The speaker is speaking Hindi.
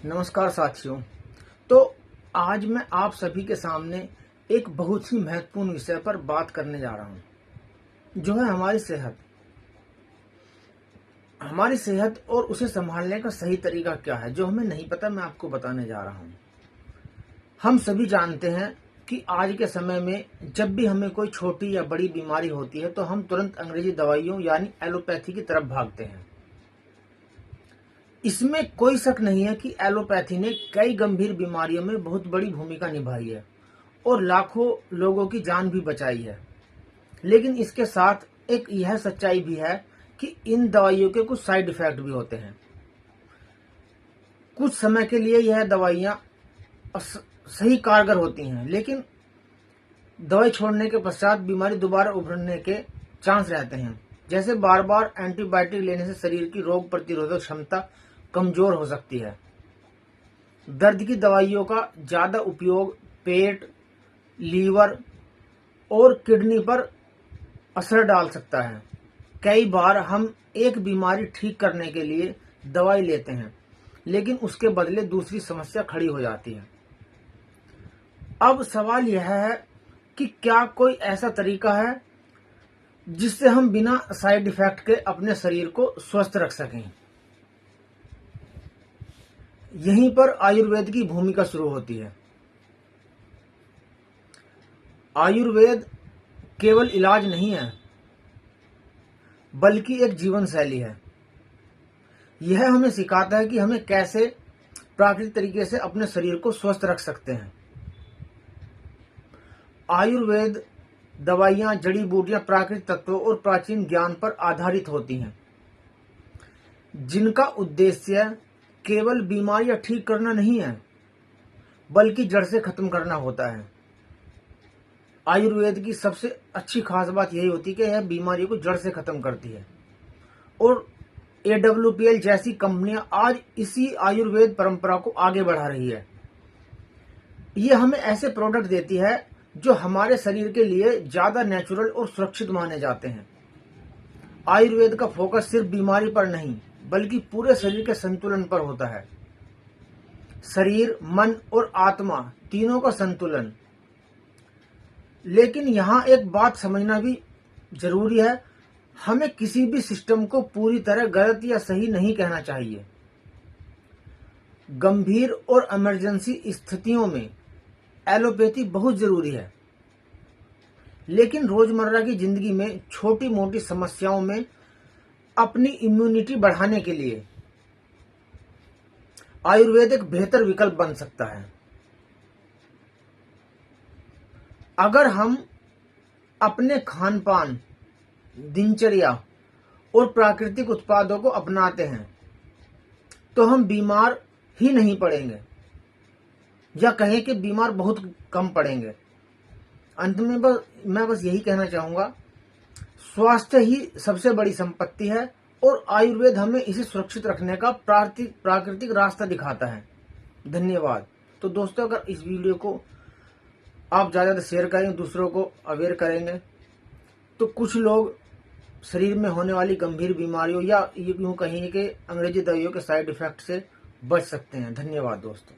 नमस्कार साथियों। तो आज मैं आप सभी के सामने एक बहुत ही महत्वपूर्ण विषय पर बात करने जा रहा हूं, जो है हमारी सेहत और उसे संभालने का सही तरीका क्या है, जो हमें नहीं पता। मैं आपको बताने जा रहा हूं। हम सभी जानते हैं कि आज के समय में जब भी हमें कोई छोटी या बड़ी बीमारी होती है तो हम तुरंत अंग्रेजी दवाइयों यानी एलोपैथी की तरफ भागते हैं। इसमें कोई शक नहीं है कि एलोपैथी ने कई गंभीर बीमारियों में बहुत बड़ी भूमिका निभाई है और लाखों लोगों की जान भी बचाई है। लेकिन इसके साथ एक यह सच्चाई भी है कि इन दवाइयों के कुछ साइड इफेक्ट भी होते हैं। कुछ समय के लिए यह दवाइयां सही कारगर होती हैं, लेकिन दवाई छोड़ने के पश्चात बीमारी दोबारा उभरने के चांस रहते हैं। जैसे बार बार एंटीबायोटिक लेने से शरीर की रोग प्रतिरोधक क्षमता कमजोर हो सकती है। दर्द की दवाइयों का ज्यादा उपयोग पेट, लीवर और किडनी पर असर डाल सकता है। कई बार हम एक बीमारी ठीक करने के लिए दवाई लेते हैं, लेकिन उसके बदले दूसरी समस्या खड़ी हो जाती है। अब सवाल यह है कि क्या कोई ऐसा तरीका है जिससे हम बिना साइड इफेक्ट के अपने शरीर को स्वस्थ रख सकें। यहीं पर आयुर्वेद की भूमिका शुरू होती है। आयुर्वेद केवल इलाज नहीं है, बल्कि एक जीवन शैली है। यह हमें सिखाता है कि हमें कैसे प्राकृतिक तरीके से अपने शरीर को स्वस्थ रख सकते हैं। आयुर्वेद दवाइयां, जड़ी बूटियां प्राकृतिक तत्वों और प्राचीन ज्ञान पर आधारित होती हैं, जिनका उद्देश्य केवल बीमारियां ठीक करना नहीं है, बल्कि जड़ से खत्म करना होता है। आयुर्वेद की सबसे अच्छी खास बात यही होती है कि यह बीमारियों को जड़ से खत्म करती है और AWPL जैसी कंपनियां आज इसी आयुर्वेद परंपरा को आगे बढ़ा रही है। यह हमें ऐसे प्रोडक्ट देती है जो हमारे शरीर के लिए ज्यादा नेचुरल और सुरक्षित माने जाते हैं। आयुर्वेद का फोकस सिर्फ बीमारी पर नहीं, बल्कि पूरे शरीर के संतुलन पर होता है। शरीर, मन और आत्मा तीनों का संतुलन। लेकिन यहां एक बात समझना भी जरूरी है, हमें किसी भी सिस्टम को पूरी तरह गलत या सही नहीं कहना चाहिए। गंभीर और इमरजेंसी स्थितियों में एलोपैथी बहुत जरूरी है, लेकिन रोजमर्रा की जिंदगी में छोटी मोटी समस्याओं में अपनी इम्यूनिटी बढ़ाने के लिए आयुर्वेद एक बेहतर विकल्प बन सकता है। अगर हम अपने खान पान, दिनचर्या और प्राकृतिक उत्पादों को अपनाते हैं तो हम बीमार ही नहीं पड़ेंगे, या कहें कि बीमार बहुत कम पड़ेंगे। अंत में मैं बस यही कहना चाहूंगा, स्वास्थ्य ही सबसे बड़ी संपत्ति है और आयुर्वेद हमें इसे सुरक्षित रखने का प्राकृतिक रास्ता दिखाता है। धन्यवाद। तो दोस्तों, अगर इस वीडियो को आप ज्यादा शेयर करेंगे, दूसरों को अवेयर करेंगे, तो कुछ लोग शरीर में होने वाली गंभीर बीमारियों या यूं कहें कि अंग्रेजी दवाइयों के साइड इफेक्ट से बच सकते हैं। धन्यवाद दोस्तों।